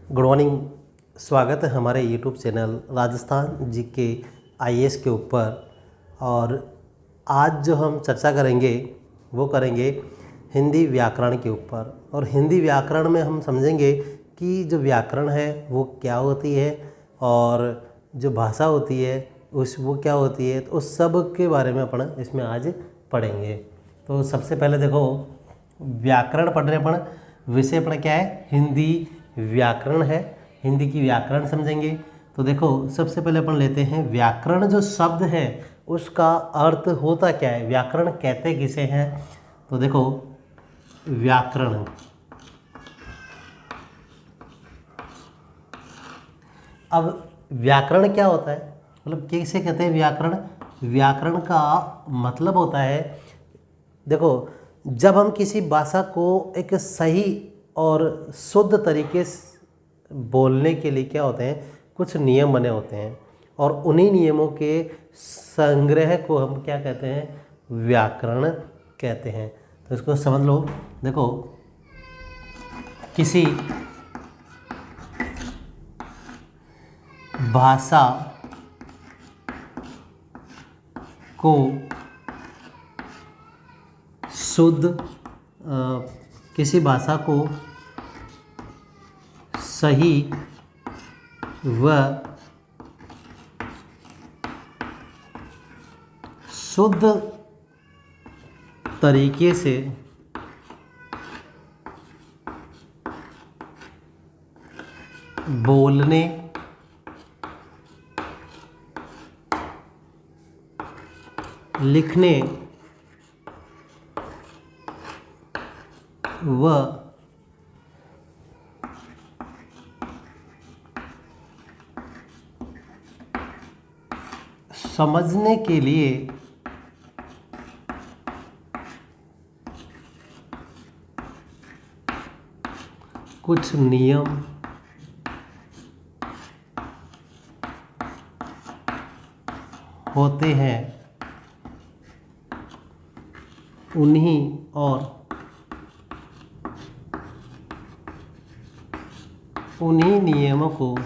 Good morning. स्वागत है हमारे YouTube channel Rajasthan GK IAS के ऊपर। और आज जो हम चर्चा करेंगे वो करेंगे हिंदी व्याकरण के ऊपर। और हिंदी व्याकरण में हम समझेंगे कि जो व्याकरण है वो क्या होती है और जो भाषा होती है वो क्या होती है, तो उस सब के बारे में अपन इसमें आज पढ़ेंगे। तो सबसे पहले देखो, व्याकरण पढ़ रहे अपन, विषय अपना क्या है, हिंदी व्याकरण है। हिंदी की व्याकरण समझेंगे। तो देखो सबसे पहले अपन लेते हैं व्याकरण जो शब्द है उसका अर्थ होता क्या है, व्याकरण कहते किसे हैं। तो देखो व्याकरण, अब व्याकरण क्या होता है, मतलब किसे कहते हैं व्याकरण। व्याकरण का मतलब होता है, देखो जब हम किसी भाषा को एक सही और शुद्ध तरीके से बोलने के लिए क्या होते हैं, कुछ नियम बने होते हैं और उन्हीं नियमों के संग्रह को हम क्या कहते हैं, व्याकरण कहते हैं। तो इसको समझ लो। देखो किसी भाषा को किसी भाषा को सही व शुद्ध तरीके से बोलने, लिखने व समझने के लिए कुछ नियम होते हैं, उन्हीं नियमों को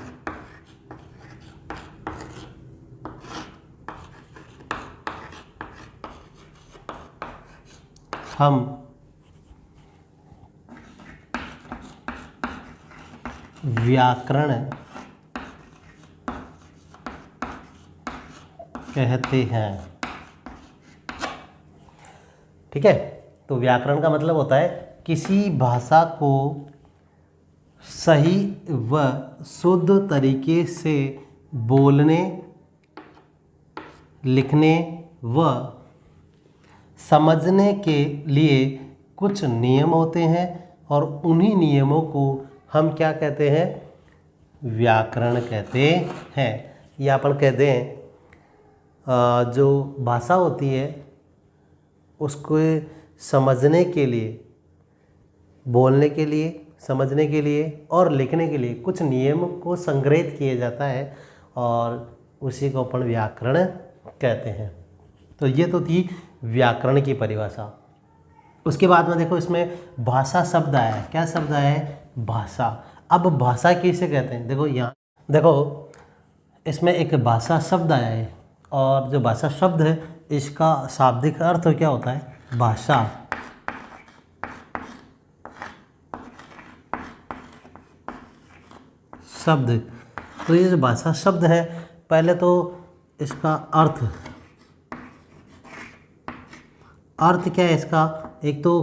हम व्याकरण कहते हैं। ठीक है, तो व्याकरण का मतलब होता है किसी भाषा को सही व शुद्ध तरीके से बोलने, लिखने व समझने के लिए कुछ नियम होते हैं और उन्हीं नियमों को हम क्या कहते हैं, व्याकरण कहते हैं। या अपन कहते हैं जो भाषा होती है उसको समझने के लिए, बोलने के लिए, समझने के लिए और लिखने के लिए कुछ नियम को संग्रहित किया जाता है और उसी को अपन व्याकरण कहते हैं। तो ये तो थी व्याकरण की परिभाषा। उसके बाद में देखो इसमें भाषा शब्द आया है। क्या शब्द आया है, भाषा। अब भाषा किसे कहते हैं, देखो यहाँ देखो इसमें एक भाषा शब्द आया है और जो भाषा शब्द है इसका शाब्दिक अर्थ क्या होता है, भाषा। शब्द, तो ये जो भाषा शब्द है, पहले तो इसका अर्थ क्या है इसका, एक तो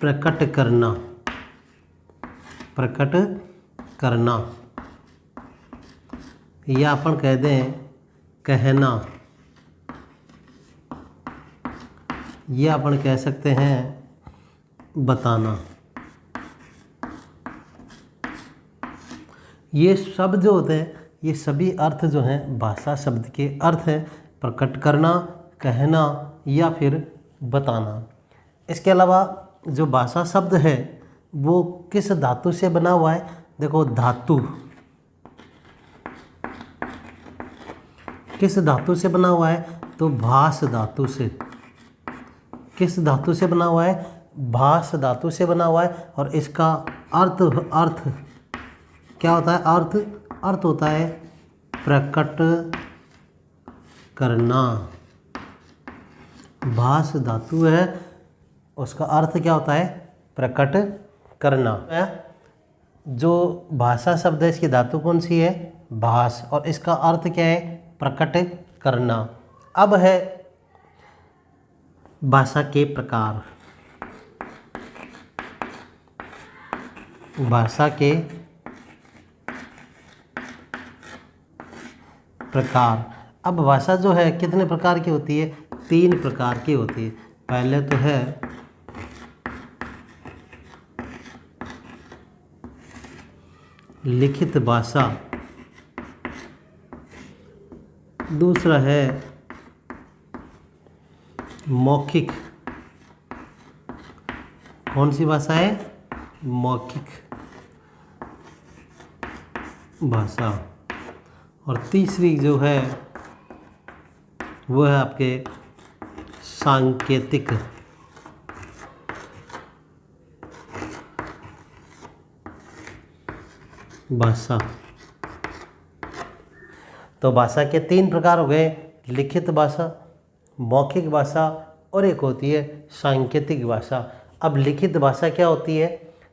प्रकट करना, या अपन कह दें कहना, या अपन कह सकते हैं बताना। ये शब्द जो होते हैं, ये सभी अर्थ जो हैं भाषा शब्द के अर्थ हैं, प्रकट करना, कहना या फिर बताना। इसके अलावा जो भाषा शब्द है वो किस धातु से बना हुआ है, देखो धातु किस धातु से बना हुआ है, तो भास धातु से। किस धातु से बना हुआ है, भास धातु से बना हुआ है। और इसका अर्थ क्या होता है अर्थ? अर्थ होता है प्रकट करना। भास धातु है, उसका अर्थ क्या होता है? प्रकट करना। जो भाषा शब्द है इसकी धातु कौन सी है? भास, और इसका अर्थ क्या है? प्रकट करना। अब है भाषा के प्रकार। भाषा के प्रकार। अब भाषा जो है कितने प्रकार की होती है? 3 प्रकार की होती है। पहले तो है लिखित भाषा, दूसरा है मौखिक। कौन सी भाषा है? मौखिक भाषा। और तीसरी जो है वो है आपके सांकेतिक भाषा। तो भाषा के 3 प्रकार हो गए, लिखित भाषा, मौखिक भाषा और एक होती है सांकेतिक भाषा। अब लिखित भाषा क्या होती है?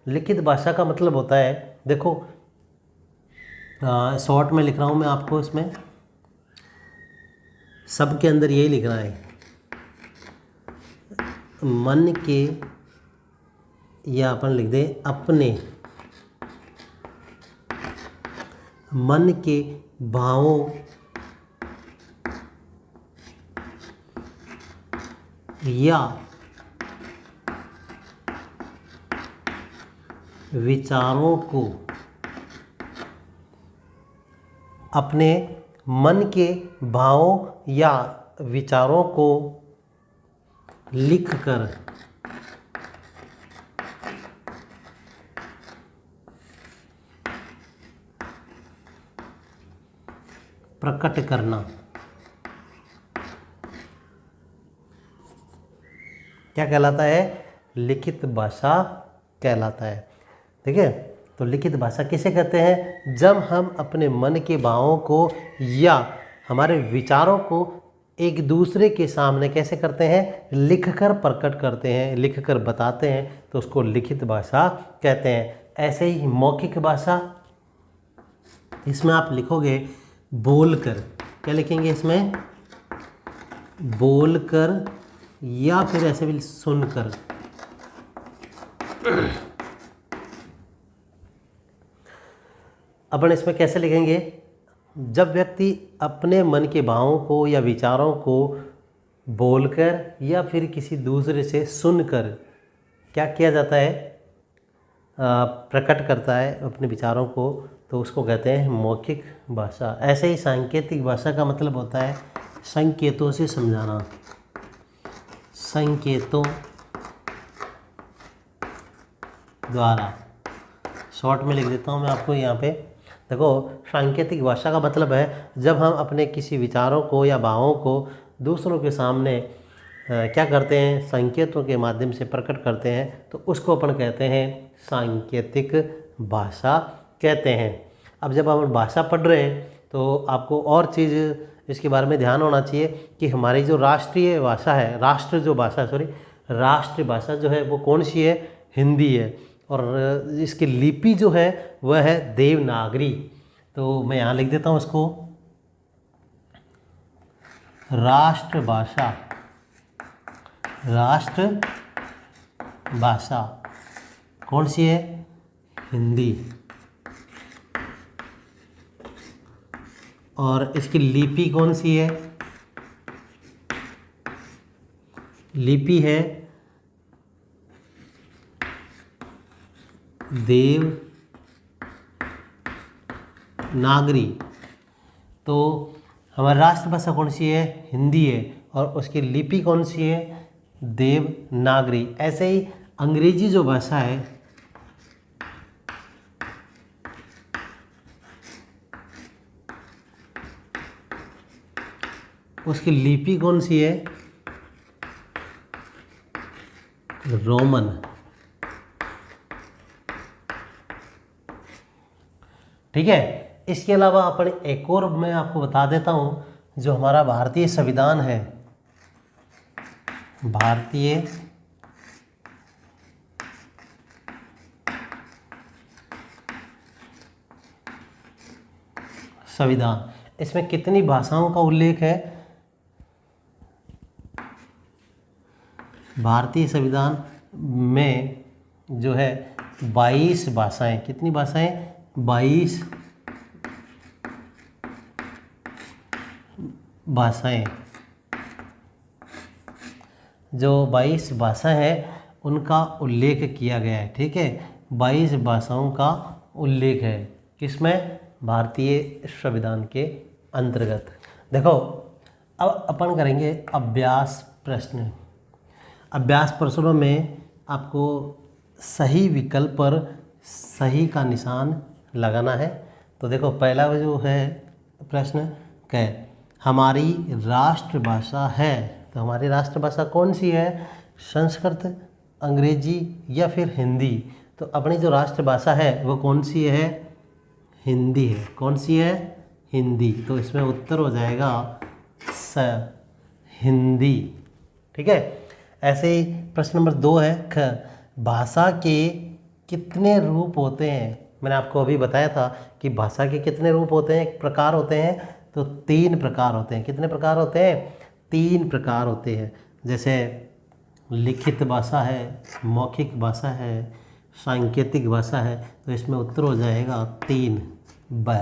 लिखित भाषा का मतलब होता है, देखो शॉर्ट में लिख रहा हूँ मैं आपको, इसमें सबके अंदर यही लिखना है, मन के, या अपन लिख दें अपने मन के भावों या विचारों को, अपने मन के भावों या विचारों को लिखकर प्रकट करना। क्या कहलाता है? लिखित भाषा कहलाता है। ठीक है, तो लिखित भाषा किसे कहते हैं? जब हम अपने मन के भावों को या हमारे विचारों को एक दूसरे के सामने कैसे करते हैं? लिखकर प्रकट करते हैं, लिखकर बताते हैं, तो उसको लिखित भाषा कहते हैं। ऐसे ही मौखिक भाषा, इसमें आप लिखोगे बोलकर। क्या लिखेंगे इसमें? बोलकर, या फिर ऐसे भी सुनकर। अपन इसमें कैसे लिखेंगे? जब व्यक्ति अपने मन के भावों को या विचारों को बोलकर या फिर किसी दूसरे से सुनकर क्या किया जाता है? प्रकट करता है अपने विचारों को, तो उसको कहते हैं मौखिक भाषा। ऐसे ही सांकेतिक भाषा का मतलब होता है संकेतों से समझाना। संकेतों द्वारा, शॉर्ट में लिख देता हूँ मैं आपको यहाँ पे। देखो, सांकेतिक भाषा का मतलब है जब हम अपने किसी विचारों को या भावों को दूसरों के सामने क्या करते हैं? संकेतों के माध्यम से प्रकट करते हैं, तो उसको अपन कहते हैं सांकेतिक भाषा कहते हैं। अब जब हम भाषा पढ़ रहे हैं तो आपको और चीज़ इसके बारे में ध्यान होना चाहिए कि हमारी जो राष्ट्रीय भाषा है, राष्ट्र भाषा जो है वो कौन सी है? हिंदी है। और इसकी लिपि जो है वह है देवनागरी। तो मैं यहाँ लिख देता हूँ इसको, राष्ट्रभाषा। राष्ट्रभाषा कौन सी है? हिंदी। और इसकी लिपि कौन सी है? लिपि है देवनागरी। तो हमारी राष्ट्रभाषा कौन सी है? हिंदी है। और उसकी लिपि कौन सी है? देवनागरी। ऐसे ही अंग्रेजी जो भाषा है उसकी लिपि कौन सी है? रोमन। ठीक है। इसके अलावा अपन एक और मैं आपको बता देता हूँ, जो हमारा भारतीय संविधान है, भारतीय संविधान, इसमें कितनी भाषाओं का उल्लेख है? भारतीय संविधान में जो है 22 भाषाएं, कितनी भाषाएं? 22 भाषाएं। जो 22 भाषा है उनका उल्लेख किया गया है। ठीक है, 22 भाषाओं का उल्लेख है किसमें? भारतीय संविधान के अंतर्गत। देखो, अब अपन करेंगे अभ्यास प्रश्न। अभ्यास प्रश्नों में आपको सही विकल्प पर सही का निशान लगाना है। तो देखो, पहला जो है प्रश्न क्या है? हमारी राष्ट्रभाषा है, तो हमारी राष्ट्रभाषा कौन सी है? संस्कृत, अंग्रेजी या फिर हिंदी? तो अपनी जो राष्ट्रभाषा है वो कौन सी है? हिंदी है। कौन सी है? हिंदी। तो इसमें उत्तर हो जाएगा हिंदी। ठीक है। ऐसे ही प्रश्न नंबर 2 है ख, भाषा के कितने रूप होते हैं? मैंने आपको अभी बताया था कि भाषा के कितने रूप होते हैं, प्रकार होते हैं। तो 3 प्रकार होते हैं। कितने प्रकार होते हैं? 3 प्रकार होते हैं। जैसे लिखित भाषा है, मौखिक भाषा है, सांकेतिक भाषा है। तो इसमें उत्तर हो जाएगा 3 ब।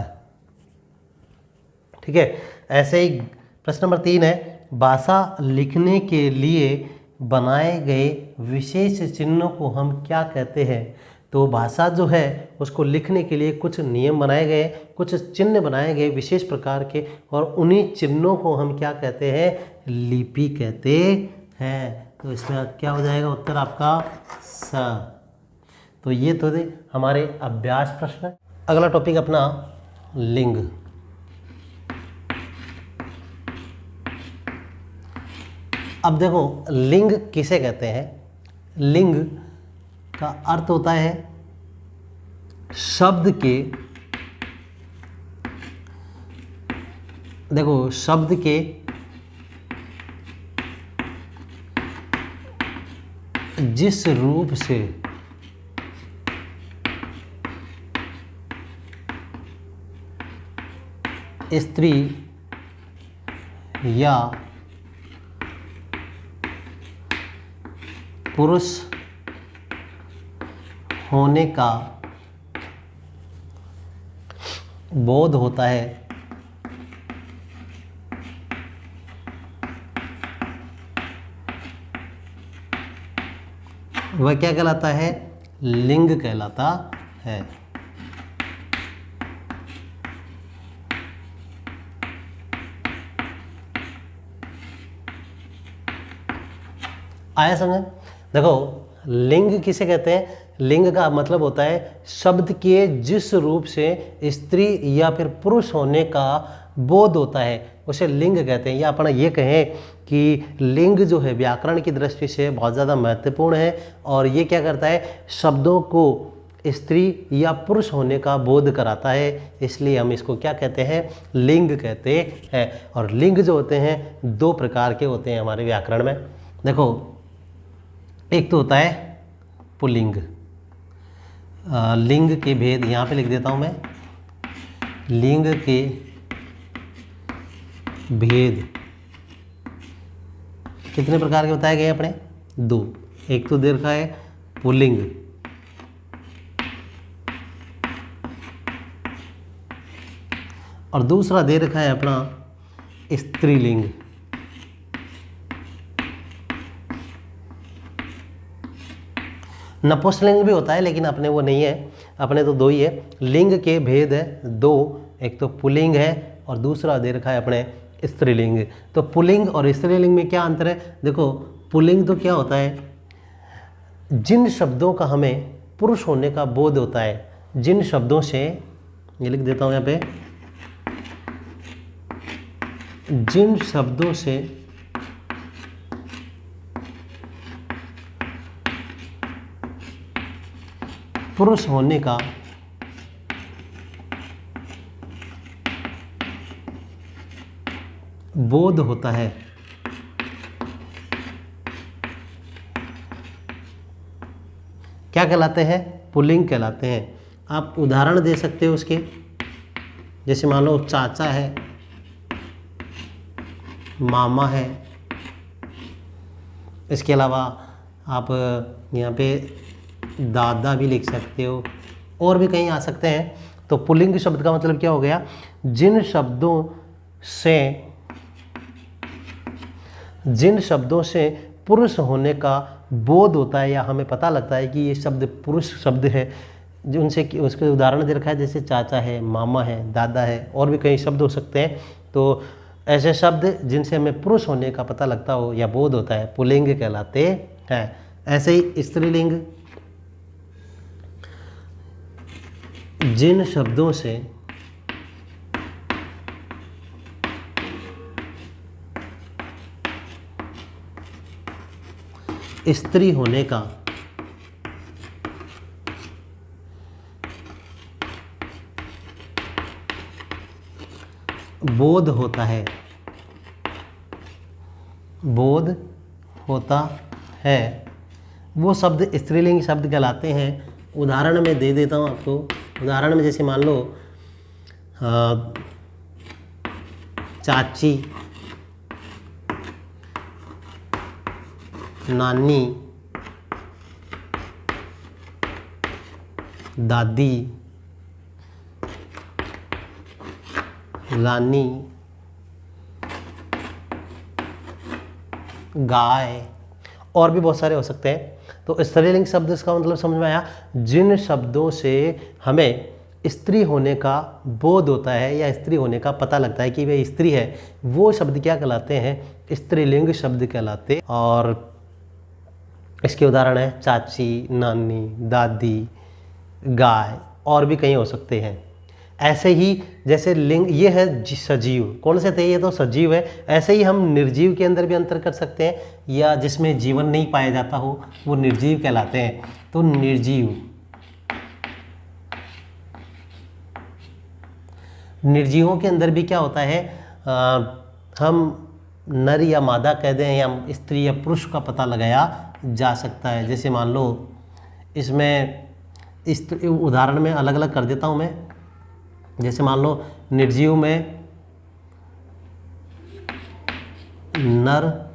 ठीक है। ऐसे ही प्रश्न नंबर 3 है, भाषा लिखने के लिए बनाए गए विशेष चिन्हों को हम क्या कहते हैं? तो भाषा जो है उसको लिखने के लिए कुछ नियम बनाए गए, कुछ चिन्ह बनाए गए विशेष प्रकार के, और उन्हीं चिन्हों को हम क्या कहते हैं? लिपि कहते हैं। तो इसमें क्या हो जाएगा उत्तर आपका? स। तो ये तो थे हमारे अभ्यास प्रश्न। अगला टॉपिक अपना लिंग। अब देखो, लिंग किसे कहते हैं? लिंग का अर्थ होता है शब्द के, देखो शब्द के जिस रूप से स्त्री या पुरुष होने का बोध होता है, वह क्या कहलाता है? लिंग कहलाता है। आया समझ? देखो, लिंग किसे कहते हैं? लिंग का मतलब होता है शब्द के जिस रूप से स्त्री या फिर पुरुष होने का बोध होता है उसे लिंग कहते हैं। या अपन ये कहें कि लिंग जो है व्याकरण की दृष्टि से बहुत ज़्यादा महत्वपूर्ण है, और ये क्या करता है? शब्दों को स्त्री या पुरुष होने का बोध कराता है, इसलिए हम इसको क्या कहते हैं? लिंग कहते हैं। और लिंग जो होते हैं 2 प्रकार के होते हैं हमारे व्याकरण में। देखो, एक तो होता है पुल्लिंग। लिंग के भेद यहाँ पे लिख देता हूँ मैं। लिंग के भेद कितने प्रकार के बताए गए अपने? 2। एक तो दे रखा है पुल्लिंग, और दूसरा दे रखा है अपना स्त्रीलिंग। नपुंसकलिंग भी होता है, लेकिन अपने वो नहीं है, अपने तो 2 ही है। लिंग के भेद है 2, एक तो पुल्लिंग है और दूसरा दे रखा है अपने स्त्रीलिंग। तो पुल्लिंग और स्त्रीलिंग में क्या अंतर है? देखो, पुल्लिंग तो क्या होता है? जिन शब्दों का हमें पुरुष होने का बोध होता है, जिन शब्दों से, ये लिख देता हूँ यहाँ पे, जिन शब्दों से पुरुष होने का बोध होता है। क्या कहलाते हैं? पुल्लिंग कहलाते हैं। आप उदाहरण दे सकते हो उसके, जैसे मान लो चाचा है, मामा है। इसके अलावा आप यहाँ पे दादा भी लिख सकते हो, और भी कहीं आ सकते हैं। तो पुल्लिंग शब्द का मतलब क्या हो गया? जिन शब्दों से पुरुष होने का बोध होता है, या हमें पता लगता है कि ये शब्द पुरुष शब्द है, जो उनसे उसके उदाहरण दे रखा है, जैसे चाचा है, मामा है, दादा है, और भी कई शब्द हो सकते हैं। तो ऐसे शब्द जिनसे हमें पुरुष होने का पता लगता हो या बोध होता है, पुल्लिंग कहलाते हैं। ऐसे ही स्त्रीलिंग, जिन शब्दों से स्त्री होने का बोध होता है, वो शब्द स्त्रीलिंग शब्द कहलाते हैं। उदाहरण में दे देता हूँ आपको। उदाहरण में जैसे मान लो चाची, नानी, दादी, रानी, गाय, और भी बहुत सारे हो सकते हैं। तो स्त्रीलिंग शब्द इसका मतलब समझ में आया? जिन शब्दों से हमें स्त्री होने का बोध होता है या स्त्री होने का पता लगता है कि वे स्त्री है, वो शब्द क्या कहलाते हैं? स्त्रीलिंग शब्द कहलाते। और इसके उदाहरण है चाची, नानी, दादी, गाय, और भी कहीं हो सकते हैं। ऐसे ही जैसे लिंग, ये है सजीव, कौन से थे? ये तो सजीव है। ऐसे ही हम निर्जीव के अंदर भी अंतर कर सकते हैं, या जिसमें जीवन नहीं पाया जाता हो वो निर्जीव कहलाते हैं। तो निर्जीवों के अंदर भी क्या होता है? हम नर या मादा कह दें, या स्त्री या पुरुष का पता लगाया जा सकता है। जैसे मान लो इसमें इस उदाहरण में अलग अलग कर देता हूँ मैं। जैसे मान लो निर्जीव में नर,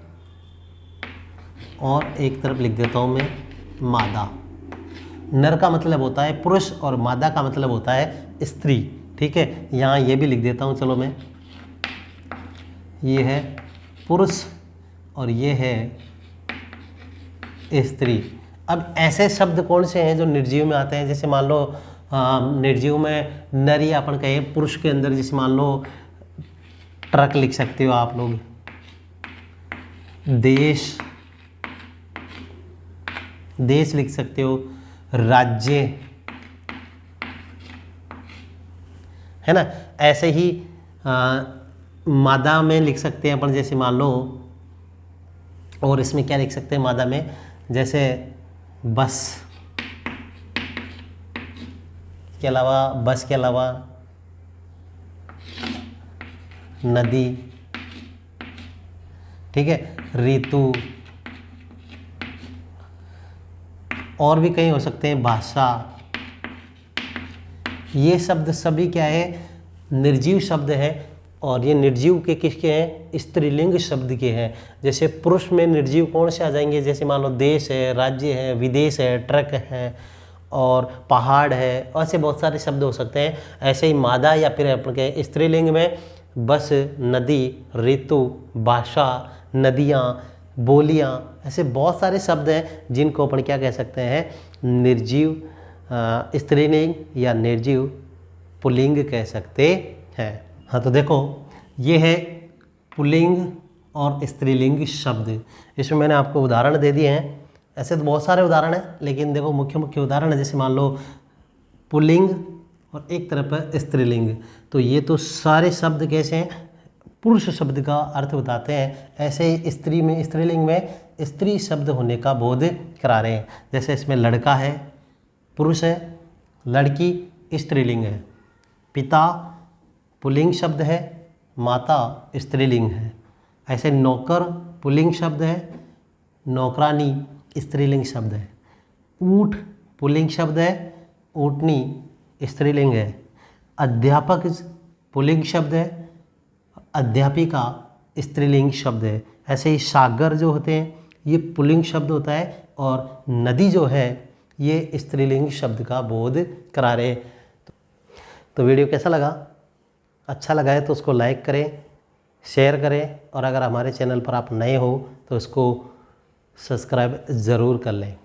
और एक तरफ लिख देता हूँ मैं मादा। नर का मतलब होता है पुरुष और मादा का मतलब होता है स्त्री। ठीक है, यहाँ ये भी लिख देता हूँ। चलो मैं, ये है पुरुष और ये है स्त्री। अब ऐसे शब्द कौन से हैं जो निर्जीव में आते हैं? जैसे मान लो निर्जीव में नर, या अपन कहें पुरुष के अंदर, जैसे मान लो ट्रक लिख सकते हो आप लोग, देश लिख सकते हो, राज्य, है ना। ऐसे ही मादा में लिख सकते हैं अपन, जैसे मान लो, और इसमें क्या लिख सकते हैं मादा में? जैसे बस के अलावा नदी, ठीक है, ऋतु, और भी कई हो सकते हैं, भाषा। ये शब्द सभी क्या है? निर्जीव शब्द है। और ये निर्जीव के किसके हैं? स्त्रीलिंग शब्द के हैं। जैसे पुरुष में निर्जीव कौन से आ जाएंगे? जैसे मान लो देश है, राज्य है, विदेश है, ट्रक है, और पहाड़ है। ऐसे बहुत सारे शब्द हो सकते हैं। ऐसे ही मादा या फिर अपन के स्त्रीलिंग में बस, नदी, ऋतु, भाषा, नदियाँ, बोलियाँ, ऐसे बहुत सारे शब्द हैं जिनको अपन क्या कह सकते हैं? निर्जीव स्त्रीलिंग या निर्जीव पुल्लिंग कह सकते हैं। हाँ, तो देखो ये है पुल्लिंग और स्त्रीलिंग शब्द। इसमें मैंने आपको उदाहरण दे दिए हैं। ऐसे तो बहुत सारे उदाहरण हैं, लेकिन देखो मुख्य मुख्य उदाहरण है। जैसे मान लो पुल्लिंग और एक तरफ है स्त्रीलिंग, तो ये तो सारे शब्द कैसे हैं? पुरुष शब्द का अर्थ बताते हैं। ऐसे ही स्त्री में, स्त्रीलिंग में स्त्री शब्द होने का बोध करा रहे हैं। जैसे इसमें लड़का है, पुरुष है, लड़की स्त्रीलिंग है, पिता पुल्लिंग शब्द है, माता स्त्रीलिंग है। ऐसे नौकर पुल्लिंग शब्द है, नौकरानी स्त्रीलिंग शब्द है। ऊँट पुल्लिंग शब्द है, ऊँटनी स्त्रीलिंग है। अध्यापक पुल्लिंग शब्द है, अध्यापिका स्त्रीलिंग शब्द है। ऐसे ही सागर जो होते हैं ये पुल्लिंग शब्द होता है, और नदी जो है ये स्त्रीलिंग शब्द का बोध करा रहे हैं। तो वीडियो कैसा लगा? अच्छा लगा है तो उसको लाइक करें, शेयर करें, और अगर हमारे चैनल पर आप नए हो तो इसको सब्सक्राइब ज़रूर कर लें।